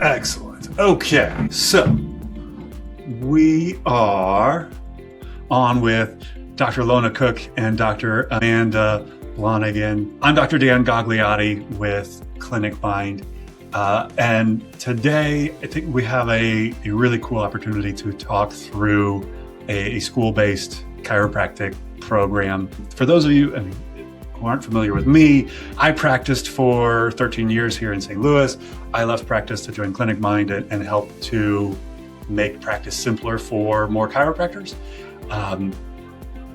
Excellent. Okay, so we are on with Dr. Lona Cook and Dr. Amanda Lanigan. I'm Dr. Dan Gagliotti with ClinicMind. And today, I think we have a really cool opportunity to talk through a school-based chiropractic program. For those of you who aren't familiar with me, I practiced for 13 years here in St. Louis. I left practice to join ClinicMind and help to make practice simpler for more chiropractors.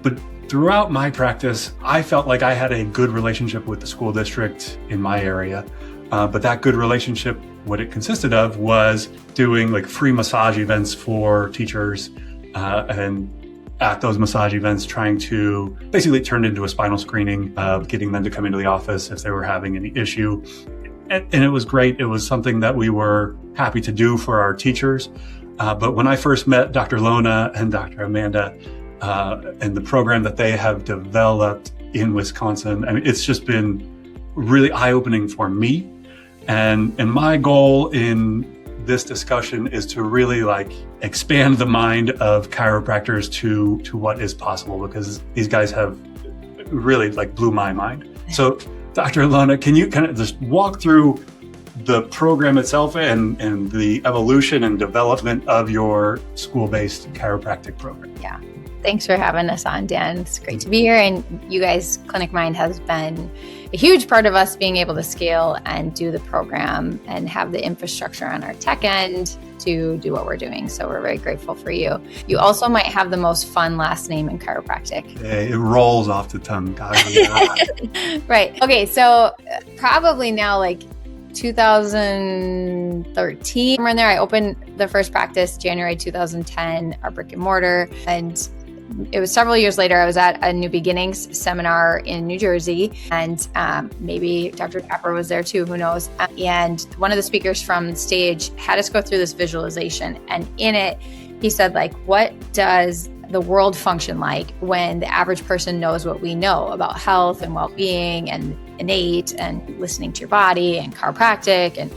But throughout my practice, I felt like I had a good relationship with the school district in my area. But that good relationship, what it consisted of was doing like free massage events for teachers, and at those massage events, trying to basically turn into a spinal screening, getting them to come into the office if they were having any issue. And it was great. It was something that we were happy to do for our teachers. But when I first met Dr. Lona and Dr. Amanda, and the program that they have developed in Wisconsin, I mean, it's just been really eye-opening for me. And my goal in this discussion is to really expand the mind of chiropractors to what is possible, because these guys have really blew my mind. So Dr. Lona, can you kind of just walk through the program itself and the evolution and development of your school-based chiropractic program? Yeah. Thanks for having us on, Dan. It's great to be here. And you guys, ClinicMind has been a huge part of us being able to scale and do the program and have the infrastructure on our tech end to do what we're doing. So we're very grateful for you. You also might have the most fun last name in chiropractic. It rolls off the tongue. Right. Okay. So probably now 2013, somewhere in there, I opened the first practice January 2010, our brick and mortar. And it was several years later, I was at a New Beginnings seminar in New Jersey, and maybe Dr. Tapper was there too, who knows. And one of the speakers from the stage had us go through this visualization. And in it, he said, what does the world function like when the average person knows what we know about health and well-being and innate and listening to your body and chiropractic? And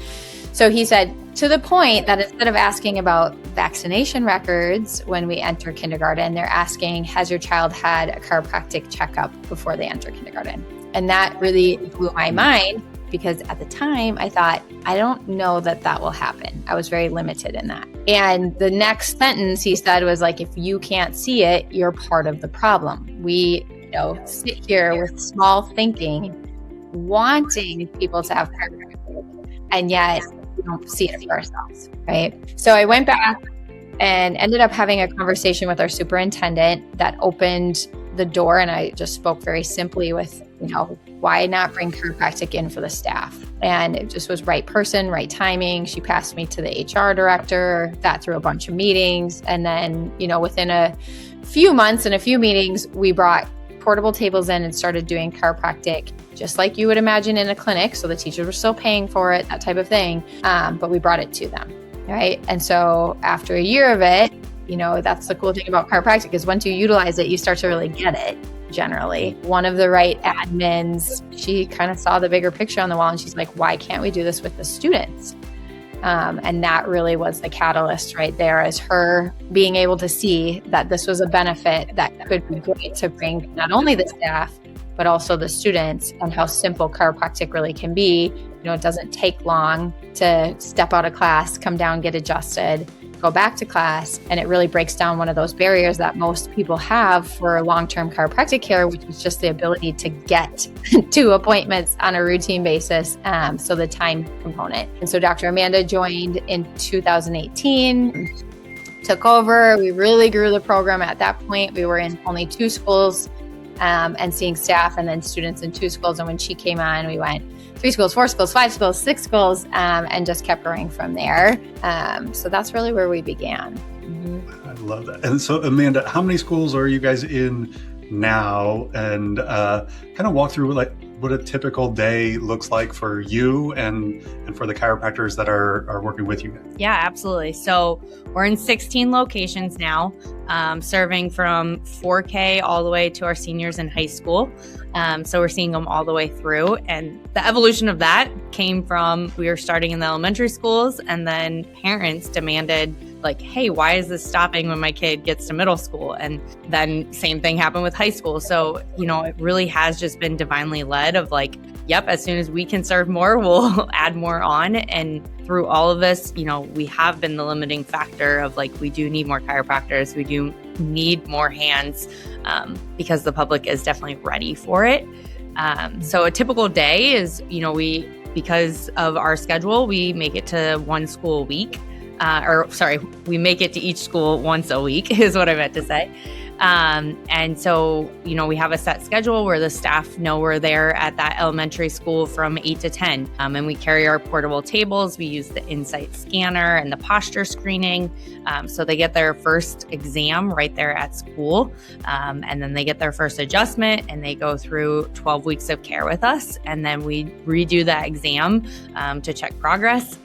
so he said, to the point that instead of asking about vaccination records when we enter kindergarten, they're asking, has your child had a chiropractic checkup before they enter kindergarten? And that really blew my mind, because at the time I thought, I don't know that will happen. I was very limited in that. And the next sentence he said was if you can't see it, you're part of the problem. We sit here with small thinking, wanting people to have chiropractic, and yet we don't see it for ourselves, right? So I went back and ended up having a conversation with our superintendent that opened the door. And I just spoke very simply with, why not bring chiropractic in for the staff? And it just was right person, right timing. She passed me to the HR director, got through a bunch of meetings. And then, within a few months and a few meetings, we brought portable tables in and started doing chiropractic just like you would imagine in a clinic. So the teachers were still paying for it, that type of thing. But we brought it to them, right? And so after a year of it, that's the cool thing about chiropractic, is once you utilize it, you start to really get it. Generally, one of the right admins, she kind of saw the bigger picture on the wall, and she's like, why can't we do this with the students? And that really was the catalyst right there, as her being able to see that this was a benefit that could be great to bring not only the staff, but also the students, and how simple chiropractic really can be. It doesn't take long to step out of class, come down, get adjusted, go back to class. And it really breaks down one of those barriers that most people have for long-term chiropractic care, which is just the ability to get to appointments on a routine basis. So the time component. And so Dr. Amanda joined in 2018, took over. We really grew the program at that point. We were in only 2 schools and seeing staff and then students in 2 schools. And when she came on, we went 3 schools, 4 schools, 5 schools, 6 schools, and just kept growing from there. So that's really where we began. I love that. And so, Amanda, how many schools are you guys in now? And kind of walk through what a typical day looks like for you and for the chiropractors that are working with you. Yeah, absolutely. So we're in 16 locations now, serving from 4K all the way to our seniors in high school. So we're seeing them all the way through. And the evolution of that came from, we were starting in the elementary schools, and then parents demanded, like, hey, why is this stopping when my kid gets to middle school? And then same thing happened with high school. So, it really has just been divinely led of like, yep, as soon as we can serve more, we'll add more on. And through all of this, we have been the limiting factor of like, we do need more chiropractors. We do need more hands because the public is definitely ready for it. So a typical day is, because of our schedule, we make it to one school a week. We make it to each school once a week is what I meant to say. And so, we have a set schedule where the staff know we're there at that elementary school from 8 to 10. And we carry our portable tables. We use the Insight scanner and the posture screening. So they get their first exam right there at school. And then they get their first adjustment and they go through 12 weeks of care with us. And then we redo that exam to check progress.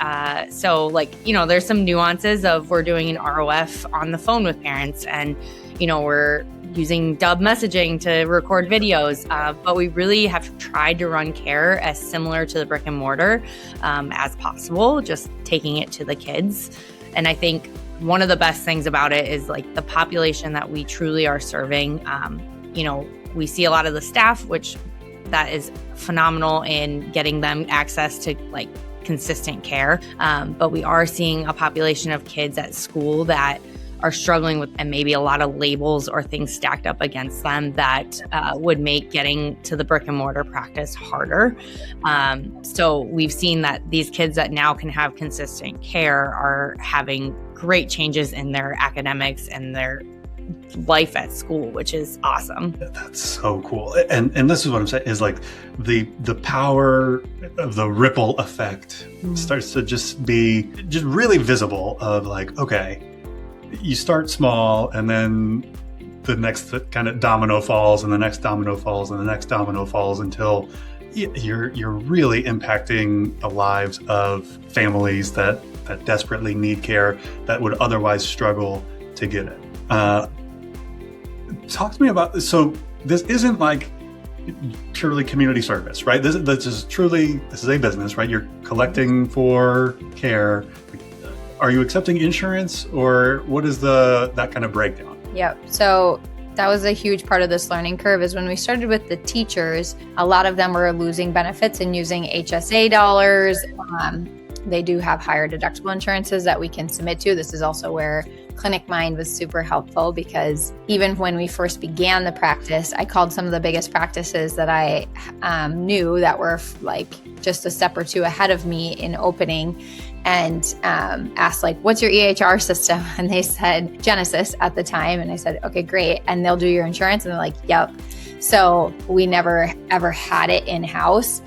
So there's some nuances of we're doing an ROF on the phone with parents, and we're using dub messaging to record videos, but we really have tried to run care as similar to the brick and mortar as possible, just taking it to the kids. And I think one of the best things about it is like the population that we truly are serving. We see a lot of the staff, which that is phenomenal in getting them access to like consistent care. But we are seeing a population of kids at school that are struggling with, and maybe a lot of labels or things stacked up against them that would make getting to the brick and mortar practice harder. So we've seen that these kids that now can have consistent care are having great changes in their academics and their life at school, which is awesome. That's so cool. And this is what I'm saying is like the power of the ripple effect starts to just be just really visible of like, okay, you start small and then the next kind of domino falls and the next domino falls and the next domino falls until you're really impacting the lives of families that desperately need care that would otherwise struggle to get it. Talk to me about this. So this isn't like purely community service, right? This is a business, right? You're collecting for care. Are you accepting insurance, or what is that kind of breakdown? Yep. So that was a huge part of this learning curve is when we started with the teachers, a lot of them were losing benefits and using HSA dollars. They do have higher deductible insurances that we can submit to. This is also where ClinicMind was super helpful, because even when we first began the practice, I called some of the biggest practices that I knew that were like just a step or two ahead of me in opening, and asked like, what's your EHR system? And they said Genesis at the time. And I said, okay, great. And they'll do your insurance. And they're like, yep. So we never ever had it in-house.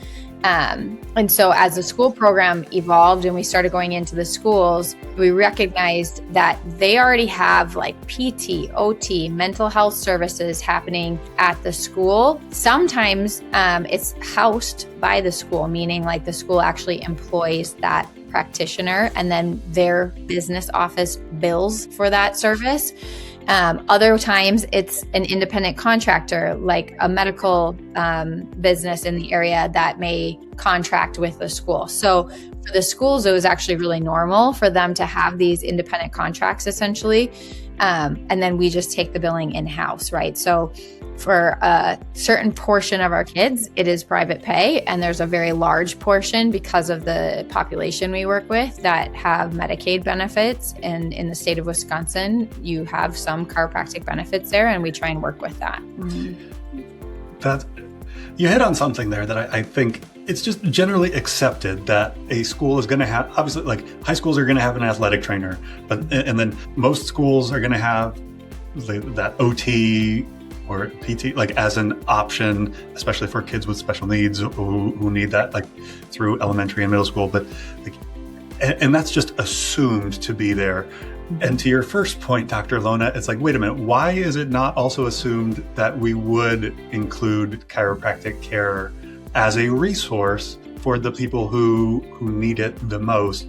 And so as the school program evolved and we started going into the schools, we recognized that they already have like PT, OT, mental health services happening at the school. Sometimes it's housed by the school, meaning like the school actually employs that practitioner and then their business office bills for that service. Other times it's an independent contractor, like a medical business in the area that may contract with the school. So for the schools, it was actually really normal for them to have these independent contracts essentially. And then we just take the billing in-house, right? So for a certain portion of our kids, it is private pay. And there's a very large portion because of the population we work with that have Medicaid benefits. And in the state of Wisconsin, you have some chiropractic benefits there, and we try and work with that. You hit on something there that I think it's just generally accepted that a school is going to have, obviously like high schools are going to have an athletic trainer, and then most schools are going to have that OT or PT like as an option, especially for kids with special needs who need that like through elementary and middle school. But like, and that's just assumed to be there. And to your first point, Dr. Lona, it's like, wait a minute, why is it not also assumed that we would include chiropractic care as a resource for the people who need it the most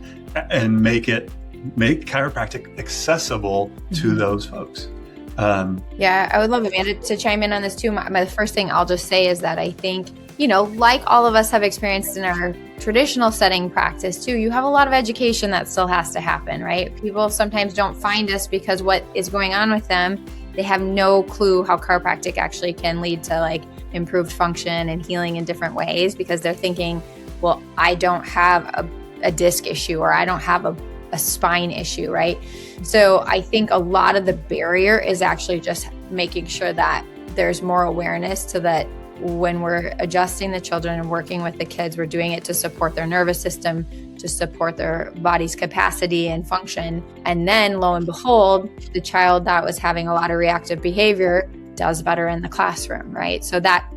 and make chiropractic accessible to those folks? Yeah, I would love Amanda to chime in on this too. The first thing I'll just say is that I think, like all of us have experienced in our traditional setting practice too, you have a lot of education that still has to happen, right? People sometimes don't find us because what is going on with them, they have no clue how chiropractic actually can lead to like improved function and healing in different ways, because they're thinking, well, I don't have a disc issue, or I don't have a spine issue, right? So I think a lot of the barrier is actually just making sure that there's more awareness to that when we're adjusting the children and working with the kids, we're doing it to support their nervous system, to support their body's capacity and function. And then lo and behold, the child that was having a lot of reactive behavior does better in the classroom, right? So that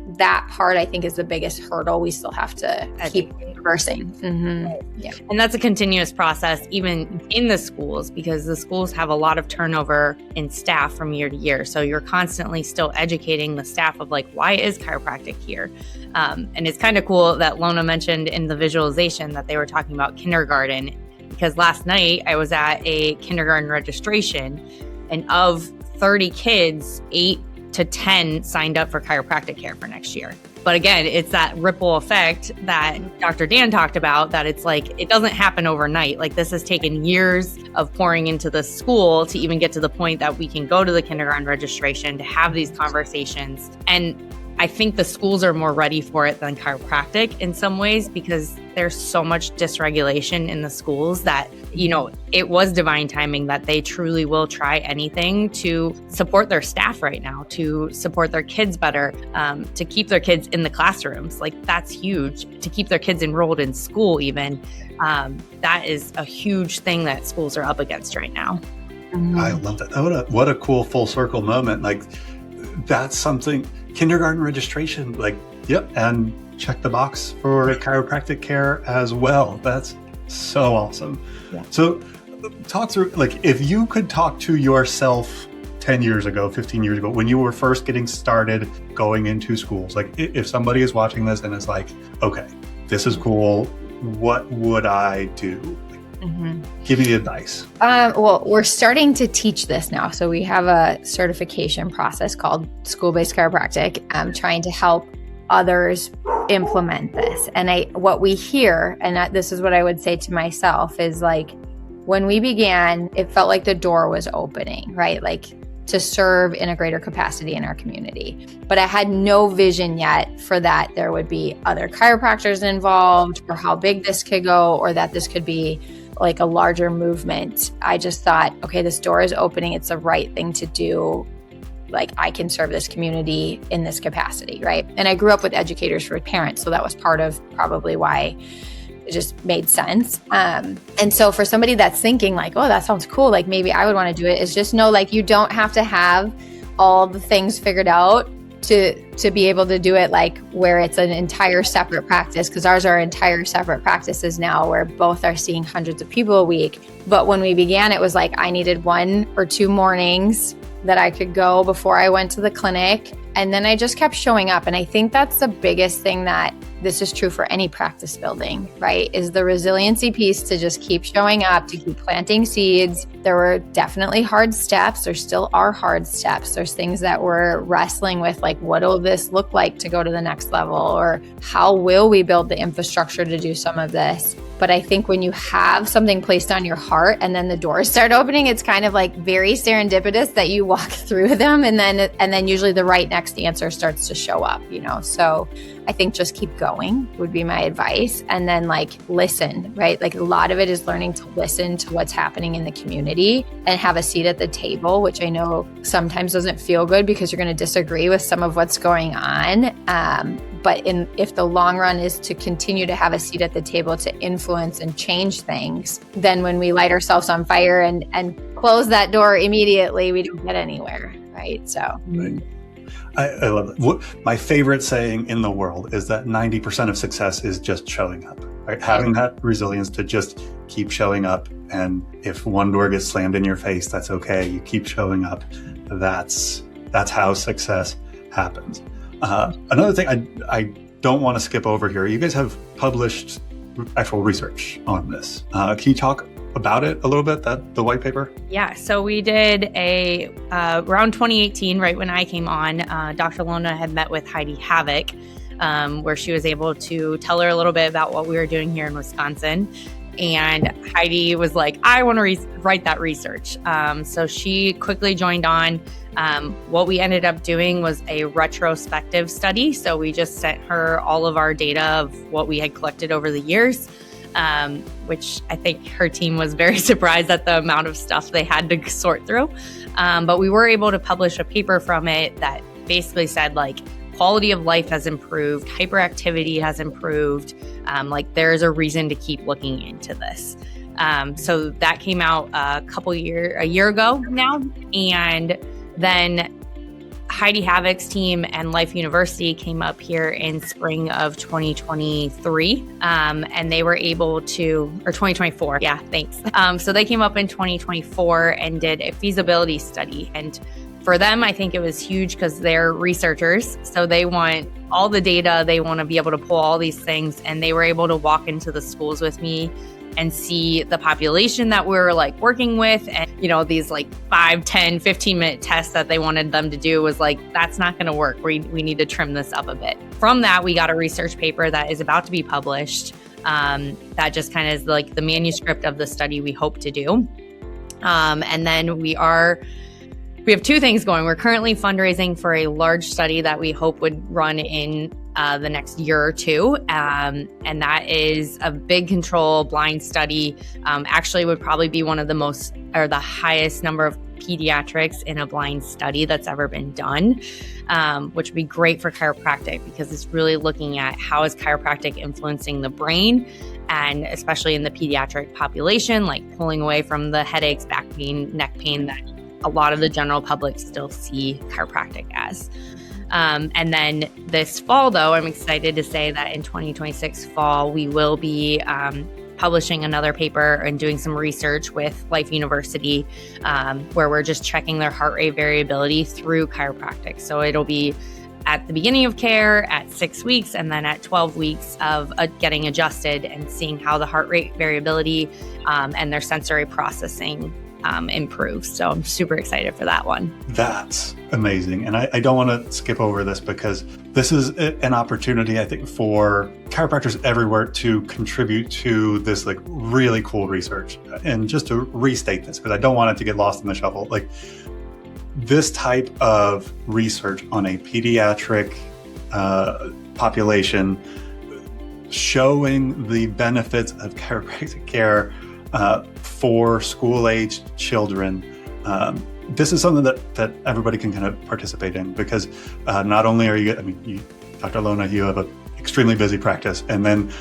part I think is the biggest hurdle we still have to keep reversing. Mm-hmm. Yeah. And that's a continuous process, even in the schools, because the schools have a lot of turnover in staff from year to year. So you're constantly still educating the staff of like, why is chiropractic here? And it's kind of cool that Lona mentioned in the visualization that they were talking about kindergarten, because last night I was at a kindergarten registration, and of 30 kids, 8 to 10 signed up for chiropractic care for next year. But again, it's that ripple effect that Dr. Dan talked about, that it's like, it doesn't happen overnight. Like, this has taken years of pouring into the school to even get to the point that we can go to the kindergarten registration to have these conversations. And I think the schools are more ready for it than chiropractic in some ways, because there's so much dysregulation in the schools that, it was divine timing that they truly will try anything to support their staff right now, to support their kids better, to keep their kids in the classrooms. Like, that's huge. To keep their kids enrolled in school even. That is a huge thing that schools are up against right now. I love that. What a cool full circle moment. Like, that's something, kindergarten registration, like, yep. And check the box for chiropractic care as well. That's so awesome. Yeah. So talk through, like, if you could talk to yourself 10 years ago, 15 years ago, when you were first getting started going into schools, like if somebody is watching this and is like, okay, this is cool, what would I do? Mm-hmm. Give me the advice. Well, we're starting to teach this now. So we have a certification process called School-Based Chiropractic, trying to help others implement this. And what we hear, and this is what I would say to myself, is like, when we began, it felt like the door was opening, right? Like, to serve in a greater capacity in our community. But I had no vision yet for that there would be other chiropractors involved, or how big this could go, or that this could be like a larger movement. I just thought, okay, this door is opening. It's the right thing to do. Like, I can serve this community in this capacity, right? And I grew up with educators for parents, so that was part of probably why it just made sense. And so for somebody that's thinking like, oh, that sounds cool, like maybe I would want to do it, is just know, like, you don't have to have all the things figured out to be able to do it, like where it's an entire separate practice, because ours are entire separate practices now where both are seeing hundreds of people a week. But when we began, it was like I needed 1 or 2 mornings that I could go before I went to the clinic. And then I just kept showing up. And I think that's the biggest thing, that this is true for any practice building, right? Is the resiliency piece, to just keep showing up, to keep planting seeds. There were definitely hard steps. There still are hard steps. There's things that we're wrestling with, like, what will this look like to go to the next level? Or how will we build the infrastructure to do some of this? But I think when you have something placed on your heart and then the doors start opening, it's kind of like very serendipitous that you walk through them, and then usually the right next answer starts to show up, So I think just keep going would be my advice. And then, like, listen, right? Like, a lot of it is learning to listen to what's happening in the community and have a seat at the table, which I know sometimes doesn't feel good because you're going to disagree with some of what's going on. But if the long run is to continue to have a seat at the table to influence and change things, then when we light ourselves on fire and close that door immediately, we don't get anywhere, right? So. Right. I love it. My favorite saying in the world is that 90% of success is just showing up, right? Having that resilience to just keep showing up. And if one door gets slammed in your face, that's okay. You keep showing up. That's how success happens. Another thing I don't want to skip over here. You guys have published actual research on this. Can you talk about it a little bit, the white paper? Yeah, so we did around 2018, right when I came on, Dr. Lona had met with Heidi Havoc, where she was able to tell her a little bit about what we were doing here in Wisconsin. And Heidi was like, I want to write that research. So she quickly joined on. What we ended up doing was a retrospective study. So we just sent her all of our data of what we had collected over the years, which I think her team was very surprised at the amount of stuff they had to sort through. But we were able to publish a paper from it that basically said, like, quality of life has improved, hyperactivity has improved. Like, there's a reason to keep looking into this. So that came out a year ago now. And then Heidi Havoc's team and Life University came up here in spring of 2023. And they were able to, or 2024. Yeah, thanks. So they came up in 2024 and did a feasibility study. And for them, I think it was huge because they're researchers. So they want all the data. They want to be able to pull all these things. And they were able to walk into the schools with me and see the population that we're like working with. And, you know, these like 5, 10, 15-minute tests that they wanted them to do was like, that's not going to work. We need to trim this up a bit. From that, we got a research paper that is about to be published. That just kind of is like the manuscript of the study we hope to do. And then we have two things going. We're currently fundraising for a large study that we hope would run in the next year or two. And that is a big control blind study. Actually would probably be one of the highest number of pediatrics in a blind study that's ever been done, which would be great for chiropractic because it's really looking at how is chiropractic influencing the brain, and especially in the pediatric population, like pulling away from the headaches, back pain, neck pain that a lot of the general public still see chiropractic as. And then this fall, though, I'm excited to say that in 2026 fall, we will be publishing another paper and doing some research with Life University, where we're just checking their heart rate variability through chiropractic. So it'll be at the beginning of care, at 6 weeks, and then at 12 weeks of getting adjusted and seeing how the heart rate variability and their sensory processing improves. So I'm super excited for that one. That's amazing. And I don't want to skip over this because this is an opportunity, I think, for chiropractors everywhere to contribute to this like really cool research. And just to restate this, because I don't want it to get lost in the shuffle, like this type of research on a pediatric population showing the benefits of chiropractic care for school-aged children. This is something that everybody can kind of participate in because not only are you, Dr. Lona, you have an extremely busy practice, and then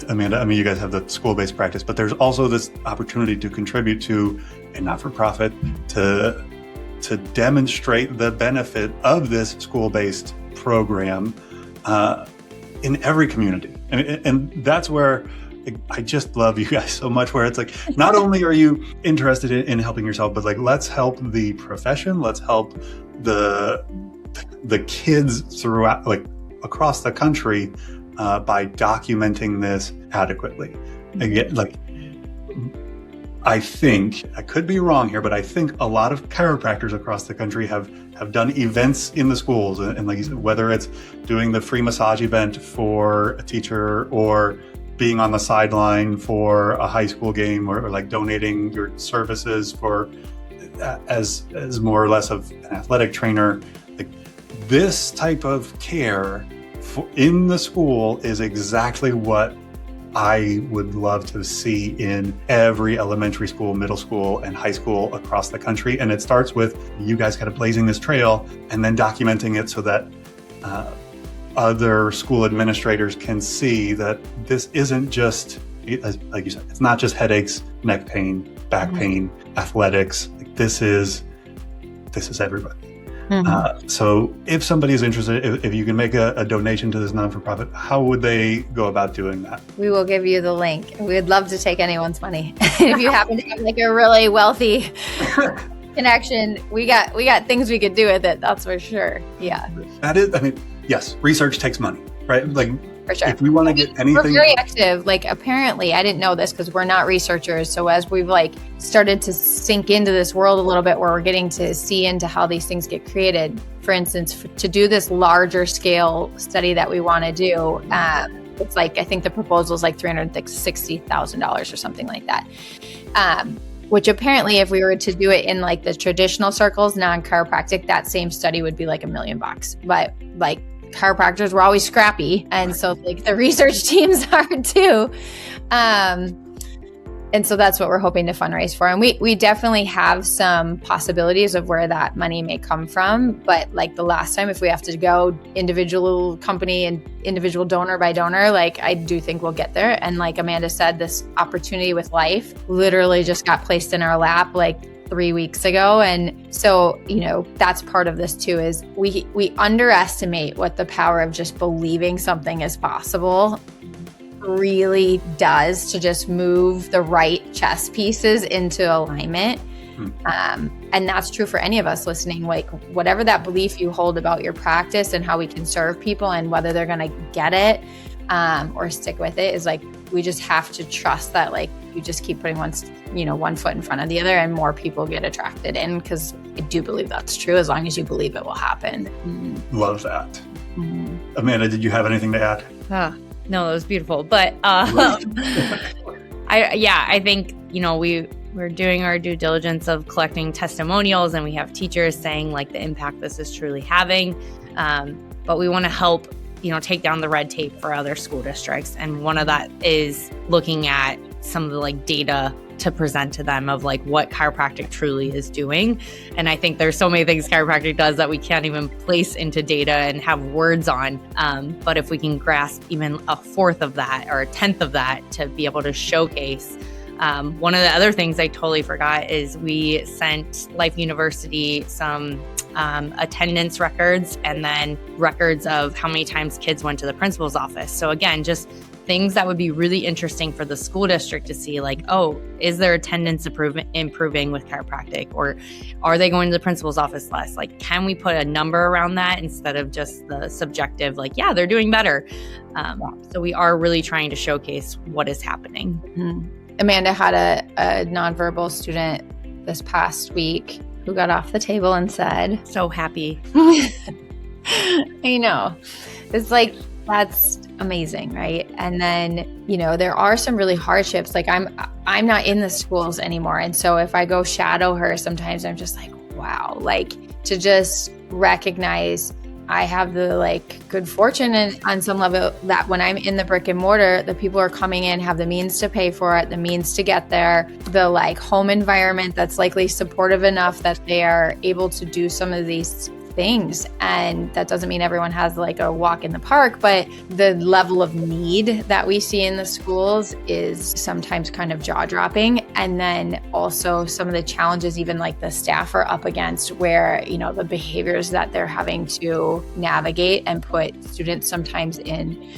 Amanda, you guys have the school-based practice, but there's also this opportunity to contribute to a not-for-profit to demonstrate the benefit of this school-based program in every community. And that's where I just love you guys so much, where it's like, not only are you interested in helping yourself, but like, let's help the profession, let's help the kids throughout, like across the country, by documenting this adequately. Again, like, I think, I could be wrong here, but I think a lot of chiropractors across the country have done events in the schools. And like you said, whether it's doing the free massage event for a teacher or being on the sideline for a high school game, or like donating your services for as more or less of an athletic trainer, like this type of care in the school is exactly what I would love to see in every elementary school, middle school, and high school across the country. And it starts with you guys kind of blazing this trail and then documenting it so that other school administrators can see that this isn't just, like you said, it's not just headaches, neck pain, back pain, athletics. Like this is everybody. So if somebody is interested, if you can make a donation to this non-for-profit, how would they go about doing that? We will give you the link. We would love to take anyone's money. If you happen to have like a really wealthy connection, we got things we could do with it. That's for sure. Yeah. That is, yes, research takes money, right? Like For sure. If we want to get anything, we're very active. Like, apparently, I didn't know this because we're not researchers. So as we've like started to sink into this world a little bit, where we're getting to see into how these things get created. For instance, to do this larger scale study that we want to do, it's like, I think the proposal is like $360,000 or something like that. Which apparently, if we were to do it in like the traditional circles, non-chiropractic, that same study would be like $1 million. But like, chiropractors were always scrappy, and so like the research teams are too. And so that's what we're hoping to fundraise for. And we definitely have some possibilities of where that money may come from. But like the last time, if we have to go individual company and individual donor by donor, like I do think we'll get there. And like Amanda said, this opportunity with Life literally just got placed in our lap like 3 weeks ago. And so, you know, that's part of this too, is we underestimate what the power of just believing something is possible really does to just move the right chess pieces into alignment. And that's true for any of us listening. Like, whatever that belief you hold about your practice and how we can serve people and whether they're going to get it or stick with it, is like, we just have to trust that, like, you just keep putting one foot in front of the other and more people get attracted in, because I do believe that's true, as long as you believe it will happen. Love that. Amanda, did you have anything to add? No, it was beautiful. But I think, you know, we're doing our due diligence of collecting testimonials, and we have teachers saying like the impact this is truly having. But we want to help, you know, take down the red tape for other school districts. And one of that is looking at some of the like data to present to them of like what chiropractic truly is doing. And I think there's so many things chiropractic does that we can't even place into data and have words on. But if we can grasp even a fourth of that or a tenth of that to be able to showcase. One of the other things I totally forgot is we sent Life University some attendance records and then records of how many times kids went to the principal's office. So again, just things that would be really interesting for the school district to see, like, oh, is their attendance improving with chiropractic, or are they going to the principal's office less? Like, can we put a number around that instead of just the subjective, like, yeah, they're doing better. So we are really trying to showcase what is happening. Amanda had a nonverbal student this past week who got off the table and said, so happy. I know. It's like, that's amazing, right? And then, you know, there are some really hardships. Like, I'm not in the schools anymore. And so if I go shadow her, sometimes I'm just like, wow, like, to just recognize I have the like good fortune and on some level that when I'm in the brick and mortar, the people are coming in, have the means to pay for it, the means to get there, the like home environment that's likely supportive enough that they are able to do some of these things. And that doesn't mean everyone has like a walk in the park, but the level of need that we see in the schools is sometimes kind of jaw-dropping. And then also some of the challenges even like the staff are up against, where, you know, the behaviors that they're having to navigate and put students sometimes in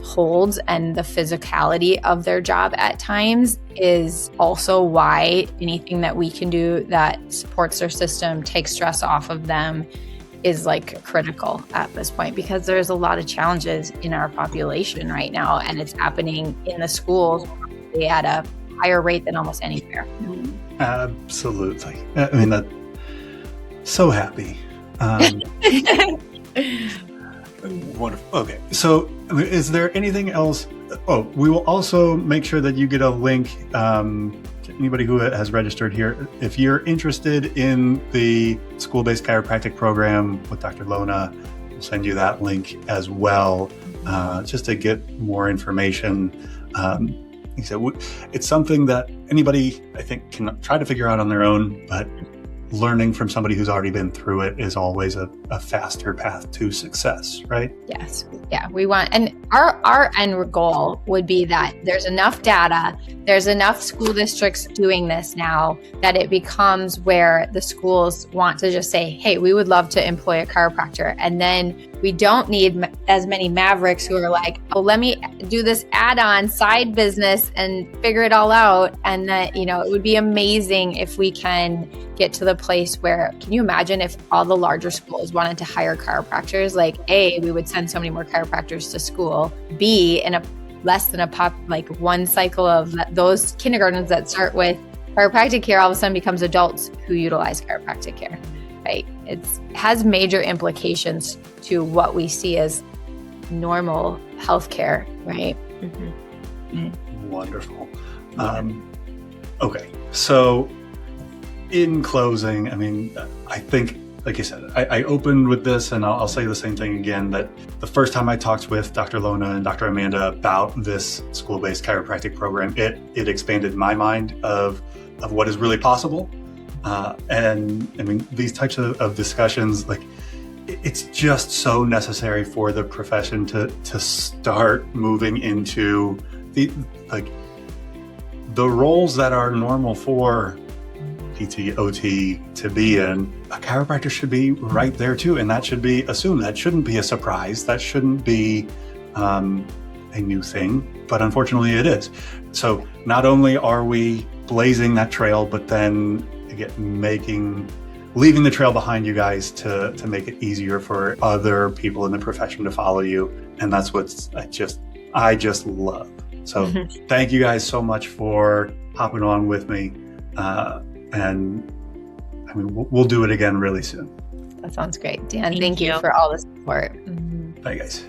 holds, and the physicality of their job at times is also why anything that we can do that supports their system, takes stress off of them, is like critical at this point, because there's a lot of challenges in our population right now, and it's happening in the schools at a higher rate than almost anywhere. Absolutely. I mean, that's so happy. Wonderful. Okay. So is there anything else? Oh, we will also make sure that you get a link to anybody who has registered here. If you're interested in the school-based chiropractic program with Dr. Lona, we'll send you that link as well, just to get more information. Like I said, it's something that anybody, I think, can try to figure out on their own, but learning from somebody who's already been through it is always a faster path to success, right? Yes. Yeah. We want, and our end goal would be that there's enough data, there's enough school districts doing this now that it becomes where the schools want to just say, hey, we would love to employ a chiropractor. And then We don't need as many mavericks who are like, oh, let me do this add-on side business and figure it all out. And that, it would be amazing if we can get to the place where, can you imagine if all the larger schools wanted to hire chiropractors? Like, A, we would send so many more chiropractors to school. B, in a less than one cycle of those kindergartens that start with chiropractic care, all of a sudden becomes adults who utilize chiropractic care. Right? It has major implications to what we see as normal healthcare, right? Mm-hmm. Wonderful. Okay, so in closing, I think, like you said, I opened with this, and I'll say the same thing again, that the first time I talked with Dr. Lona and Dr. Amanda about this school-based chiropractic program, it expanded my mind of what is really possible. These types of discussions, it's just so necessary for the profession to start moving into the roles that are normal for PT, OT to be in. A chiropractor should be right there too, and that should be assumed. That shouldn't be a surprise. That shouldn't be a new thing, but unfortunately it is. So not only are we blazing that trail, but then leaving the trail behind you guys to make it easier for other people in the profession to follow you. And that's what I just love. So thank you guys so much for hopping on with me. We'll do it again really soon. That sounds great. Dan, thank you for all the support. Bye guys.